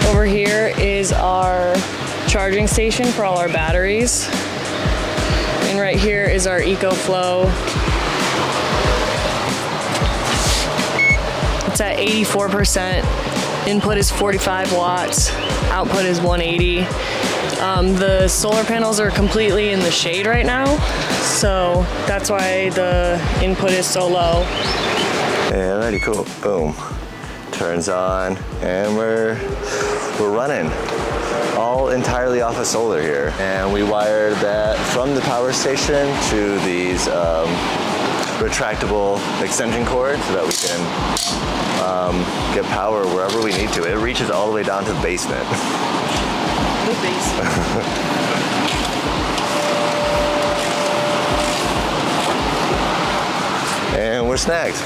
Over here is our charging station for all our batteries. And right here is our EcoFlow. It's at 84%. Input is 45 watts. Output is 180. The solar panels are completely in the shade right now, so that's why the input is so low. Alrighty, cool. Boom. Turns on, and we're running. All entirely off of solar here. And we wired that from the power station to these retractable extension cords so that we can get power wherever we need to. It reaches all the way down to the basement. The basement. And we're snagged.